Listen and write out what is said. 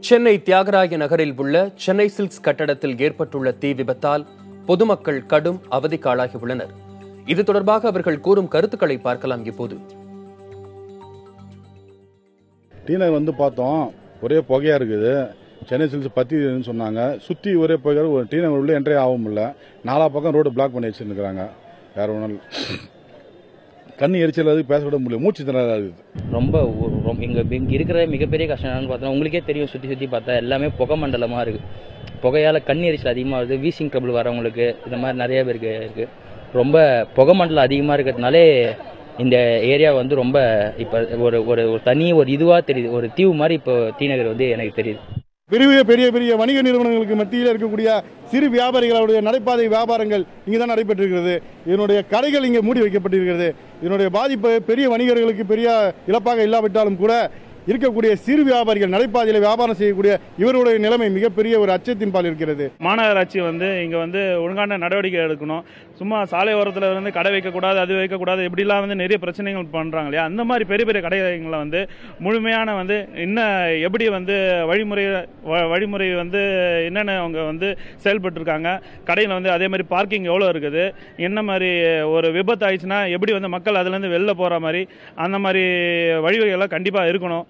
சென்னை தியாகராய நகரில் உள்ள சென்னை சில்க்ஸ் கட்டடத்தில் ஏற்பட்டுள்ள தீ விபத்தால் பொதுமக்கள் கடும் அவதிக்கு ஆளாகியுள்ளனர். இது தொடர்பாக அவர்கள் கூறும் கருத்துக்களை பார்க்கலாம். இப்போது டீ நகர் பார்த்தோம், ஒரே புகையா இருக்குது. சென்னை சில்க்ஸ் பத்தின்னு சொன்னாங்க. சுற்றி ஒரே புகையா ஒரு டீ நகர் உள்ள என்ட்ரி ஆகவும் இல்லை. நாலா பக்கம் ரோடு பிளாக் பண்ணி வச்சுருக்கிறாங்க. வேற ஒன்றும் கண்ணு எரிச்சல் அது பேசக்கூட முடியல, மூச்சு திணறா இருக்குது. ரொம்ப இங்கே இருக்கிற மிகப்பெரிய கஷ்டம் என்னன்னு பார்த்தோன்னா உங்களுக்கே தெரியும். சுற்றி பார்த்தா எல்லாமே புகை மண்டலமாக இருக்குது. புகையால் கண் எரிச்சல் அதிகமாக வருது. வீசிங் ட்ரபிள் வரவங்களுக்கு இந்த மாதிரி நிறைய பேருக்கு இருக்குது. ரொம்ப புகை மண்டலம் அதிகமாக இருக்கிறதுனாலே இந்த ஏரியா ரொம்ப இப்போ ஒரு தனி ஒரு இதுவாக தெரியுது. ஒரு தீவு மாதிரி இப்போ டி நகர் எனக்கு தெரியுது. பெரிய பெரிய வணிக நிறுவனங்களுக்கு மத்தியில் இருக்கக்கூடிய சிறு வியாபாரிகளுடைய நடைபாதை வியாபாரங்கள் இங்கே தான் நடைபெற்றிருக்கிறது. இதனுடைய கடைகள் இங்கே மூடி வைக்கப்பட்டிருக்கிறது. இதனுடைய பாதிப்பு பெரிய வணிகர்களுக்கு பெரிய இழப்பாக இல்லாவிட்டாலும் கூட இருக்கக்கூடிய சிறு வியாபாரிகள் நடைபாதையில் வியாபாரம் செய்யக்கூடிய இவருடைய நிலைமை மிகப்பெரிய ஒரு அச்சத்தின் பால் இருக்கிறது. மாநகராட்சி இங்கே ஒழுங்கான நடவடிக்கை எடுக்கணும். சும்மா சாலை ஓரத்தில் கடை வைக்கக்கூடாது, அது வைக்கக்கூடாது, இப்படிலாம் நிறைய பிரச்சனைகள் பண்ணுறாங்க இல்லையா. அந்த மாதிரி பெரிய பெரிய கடைகளை முழுமையான இன்னும் எப்படி வழிமுறை என்னென்ன அவங்க செயல்பட்டுருக்காங்க. கடையில் அதே மாதிரி பார்க்கிங் எவ்வளோ இருக்குது, என்ன மாதிரி ஒரு விபத்து ஆயிடுச்சுன்னா எப்படி மக்கள் அதுலேருந்து வெளில போகிற மாதிரி அந்த மாதிரி வழிவகைகள்லாம் கண்டிப்பாக இருக்கணும்.